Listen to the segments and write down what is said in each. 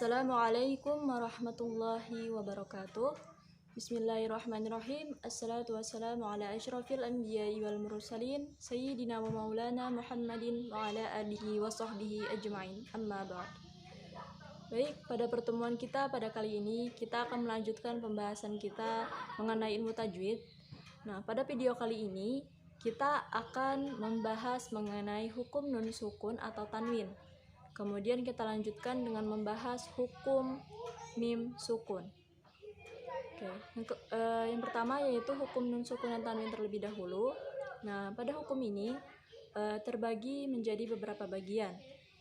Assalamualaikum warahmatullahi wabarakatuh. Bismillahirrahmanirrahim. Assalatu wassalamu ala asyrafil anbiya'i wal mursalin Sayyidina wa maulana Muhammadin wa ala alihi wa sahbihi ajma'in. Amma ba'd. Baik, pada pertemuan kita pada kali ini kita akan melanjutkan pembahasan kita mengenai ilmu tajwid. Nah, pada video kali ini kita akan membahas mengenai hukum nun sukun atau tanwin. Kemudian kita lanjutkan dengan membahas hukum mim sukun. Yang pertama yaitu hukum nun sukun dan tanwin terlebih dahulu. Nah, pada hukum ini terbagi menjadi beberapa bagian,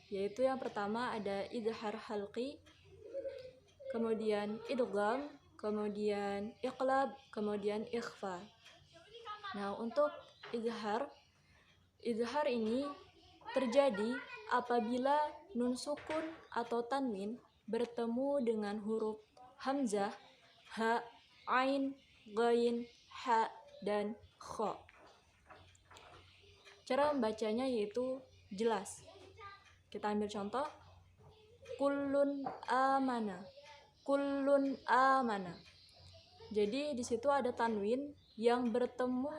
yaitu yang pertama ada idhar halqi, kemudian idgham, kemudian iqlab, kemudian ikhfa. Nah, untuk idhar ini terjadi apabila nun sukun atau tanwin bertemu dengan huruf hamzah, ha, ain, ghain, ha, dan kha. Cara membacanya yaitu jelas. Kita ambil contoh. Kullun amana. Kullun amana. Jadi di situ ada tanwin yang bertemu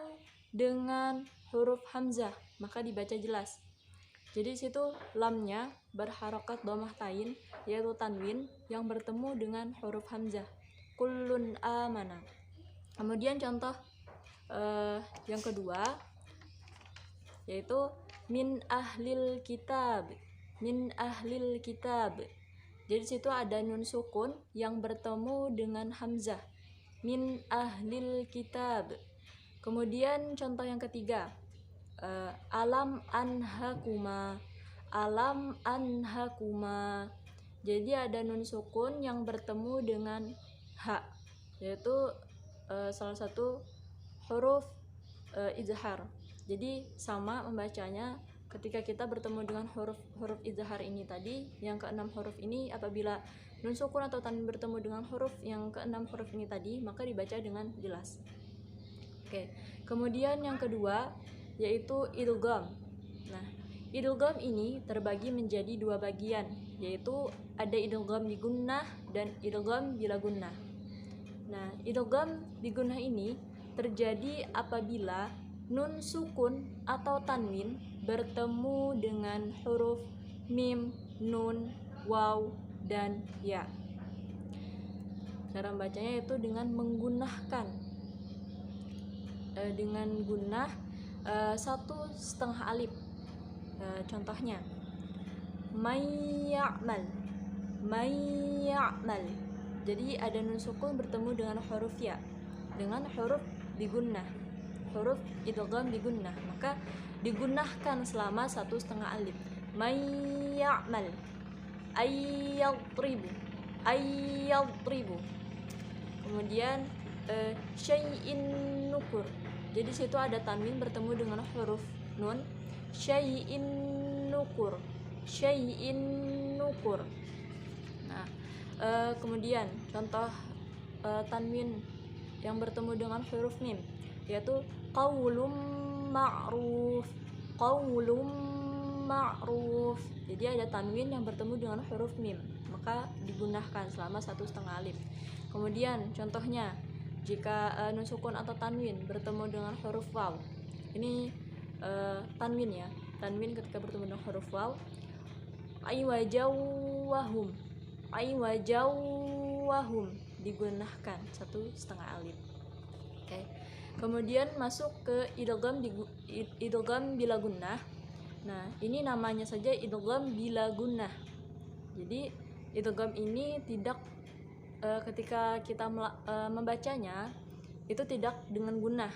dengan huruf hamzah, maka dibaca jelas. Jadi di situ lamnya berharokat dhammah tain, yaitu tanwin yang bertemu dengan huruf hamzah. Kullun amana. Kemudian contoh yang kedua yaitu min ahlil kitab. Min ahlil kitab. Jadi di situ ada nun sukun yang bertemu dengan hamzah. Min ahlil kitab. Kemudian contoh yang ketiga, alam anhakuma. Alam anhakuma. Jadi ada nun sukun yang bertemu dengan ha, yaitu salah satu huruf izhar. Jadi sama membacanya ketika kita bertemu dengan huruf izhar ini tadi, yang keenam huruf ini apabila nun sukun atau tanwin bertemu dengan huruf yang keenam huruf ini tadi, maka dibaca dengan jelas. Kemudian yang kedua yaitu idgham. Nah, idgham ini terbagi menjadi dua bagian, yaitu ada idgham bi gunnah dan idgham bila gunnah. Nah, idgham bi gunnah ini terjadi apabila nun sukun atau tanwin bertemu dengan huruf mim, nun, waw, dan ya. Cara membacanya yaitu dengan menggunakan gunnah 1/2 alif. Contohnya mayya'mal. Mayya'mal. Jadi ada nun sukun bertemu dengan huruf ya, dengan huruf digunnah, huruf idgham digunnah, maka digunakan selama 1/2 alif. Mayya'mal. Ayyadribu. Ayyadribu. Kemudian syai'in nukur. Jadi situ ada tanwin bertemu dengan huruf nun. Syai'in nukur. Syai'in nukur. Nah, kemudian contoh tanwin yang bertemu dengan huruf mim yaitu qaulum ma'ruf. Qaulum ma'ruf. Jadi ada tanwin yang bertemu dengan huruf mim, maka digunakan selama 1/2 alif. Kemudian contohnya jika nun sukun atau tanwin bertemu dengan huruf waw. Ini tanwin ya. Tanwin ketika bertemu dengan huruf waw. Aiwajawahum. Aiwajawahum digunakan 1/2 alif. Kemudian masuk ke idgham bila gunnah. Nah, ini namanya saja idgham bila gunnah. Jadi idgham ini tidak ketika kita membacanya itu tidak dengan gunnah,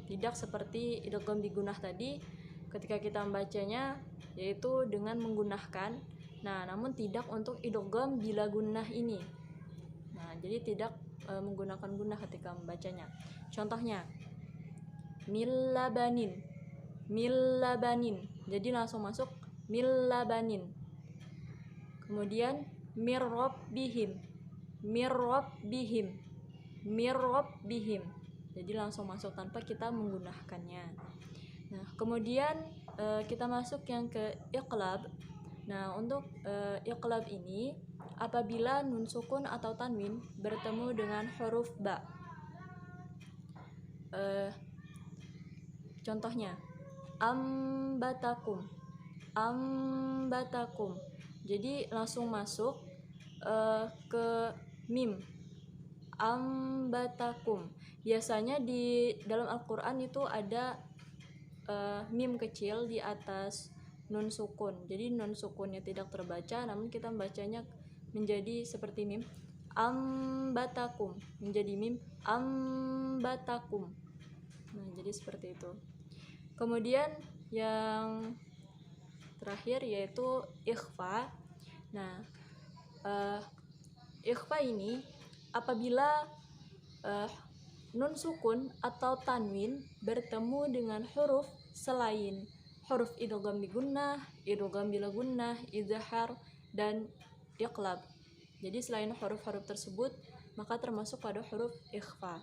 tidak seperti idgham bi gunnah tadi ketika kita membacanya yaitu dengan menggunakan. Nah, namun tidak untuk idgham bila gunnah ini. Nah, jadi tidak menggunakan gunnah ketika membacanya. Contohnya millabanin. Millabanin. Jadi langsung masuk millabanin. Kemudian mirrabbihim. Mirrabbihim. Mirrabbihim. Jadi langsung masuk tanpa kita menggunakannya. Nah, kemudian kita masuk yang ke iqlab. Nah, untuk iqlab ini apabila nun sukun atau tanwin bertemu dengan huruf ba. Contohnya, ambatakum, ambatakum. Jadi langsung masuk ke mim, ambatakum. Biasanya di dalam Al-Quran itu ada mim kecil di atas nun sukun. Jadi nun sukunnya tidak terbaca, namun kita membacanya menjadi seperti mim, ambatakum, menjadi mim, ambatakum. Nah, jadi seperti itu. Kemudian yang terakhir yaitu ikhfa. Nah, ikhfa ini apabila nun sukun atau tanwin bertemu dengan huruf selain huruf idgham bi gunnah, idgham bila gunnah, izhar, dan iqlab. Jadi selain huruf-huruf tersebut maka termasuk pada huruf ikhfa.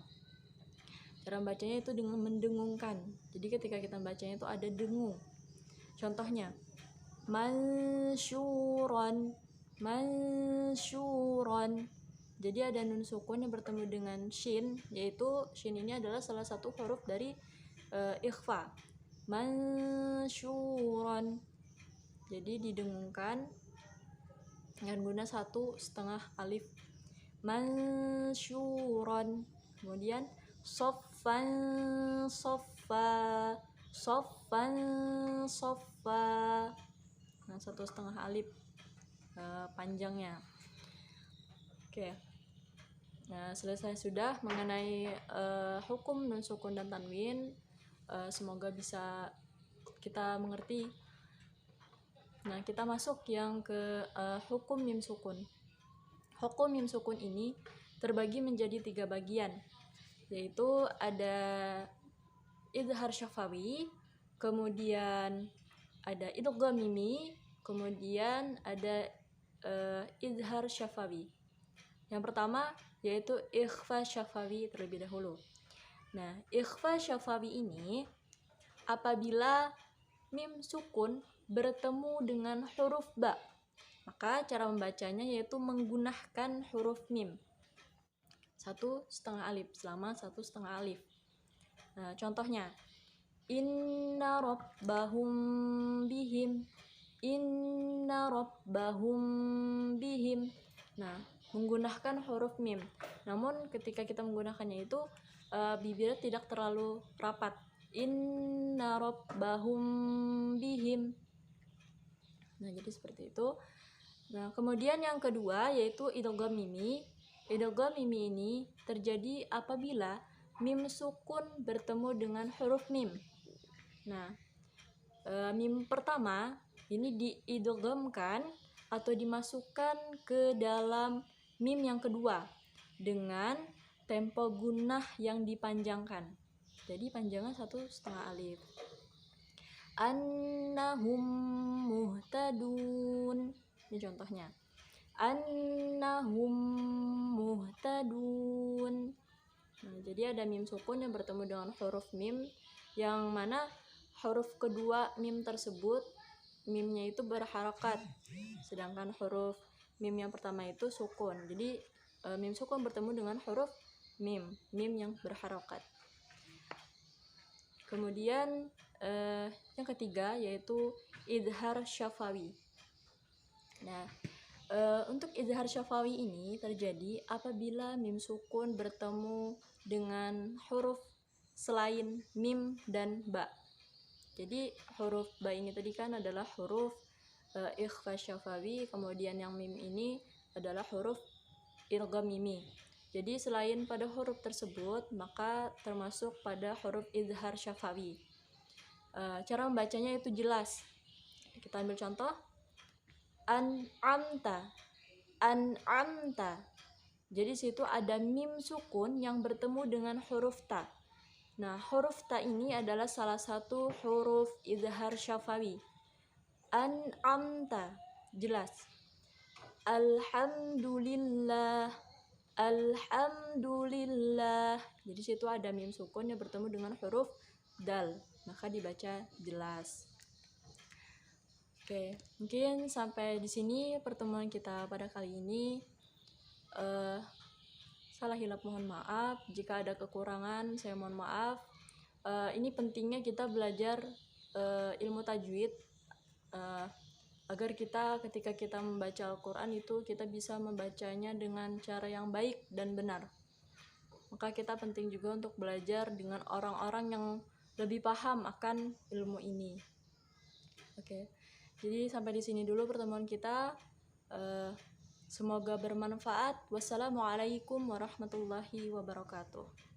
Cara membacanya itu dengan mendengungkan. Jadi ketika kita bacanya itu ada dengung. Contohnya, mansyuron, mansyuron. Jadi ada nun sukun yang bertemu dengan shin, yaitu shin ini adalah salah satu huruf dari ikhfa. Mansyuron. Jadi didengungkan dengan guna 1,5 alif. Mansyuron. Kemudian soffan, soffa, soffan, soffa. Nah, 1,5 alif panjangnya. Oke. Nah, selesai sudah mengenai hukum nun sukun dan tanwin. Semoga bisa kita mengerti. Nah, kita masuk yang ke hukum mim sukun. Hukum mim sukun ini terbagi menjadi 3 bagian, yaitu ada izhar syafawi, kemudian ada idgham mimi, kemudian ada izhar syafawi. Yang pertama yaitu ikhfa syafawi terlebih dahulu. Nah, ikhfa syafawi ini apabila mim sukun bertemu dengan huruf ba, maka cara membacanya yaitu menggunakan huruf mim 1,5 alif, selama 1,5 alif. Nah, contohnya, inna rabbahum bihim, inna rabbahum bihim. Nah, menggunakan huruf mim. Namun ketika kita menggunakannya itu bibirnya tidak terlalu rapat. Inna rabbahum bihim. Nah, jadi seperti itu. Nah, kemudian yang kedua yaitu idgham mimi. Idgham mimi ini terjadi apabila mim sukun bertemu dengan huruf mim. Nah, mim pertama ini diidghamkan atau dimasukkan ke dalam mim yang kedua dengan tempo gunnah yang dipanjangkan. Jadi panjangnya 1,5 alif. Annahum muhtadun. Ini contohnya. Annahum muhtadun. Nah, jadi ada mim sukun yang bertemu dengan huruf mim, yang mana huruf kedua mim tersebut mimnya itu berharakat, sedangkan huruf mim yang pertama itu sukun. Jadi mim sukun bertemu dengan huruf mim yang berharakat. Kemudian yang ketiga yaitu izhar syafawi. Nah, untuk izhar syafawi ini terjadi apabila mim sukun bertemu dengan huruf selain mim dan ba. Jadi huruf ba ini tadi kan adalah huruf ikhfa syafawi, kemudian yang mim ini adalah huruf idgham mimi. Jadi selain pada huruf tersebut maka termasuk pada huruf izhar syafawi. Cara membacanya itu jelas. Kita ambil contoh. An'amta, an'amta. Jadi situ ada mim sukun yang bertemu dengan huruf ta. Nah, huruf ta ini adalah salah satu huruf izhar syafawi. An'amta, jelas. Alhamdulillah, alhamdulillah. Jadi situ ada mim sukun yang bertemu dengan huruf dal, maka dibaca jelas. Oke, mungkin sampai di sini pertemuan kita pada kali ini. Salah hilap mohon maaf, jika ada kekurangan saya mohon maaf. Ini pentingnya kita belajar ilmu tajwid, agar kita ketika kita membaca Al-Quran itu kita bisa membacanya dengan cara yang baik dan benar. Maka kita penting juga untuk belajar dengan orang-orang yang lebih paham akan ilmu ini. Oke, jadi sampai di sini dulu pertemuan kita. Semoga bermanfaat. Wassalamualaikum warahmatullahi wabarakatuh.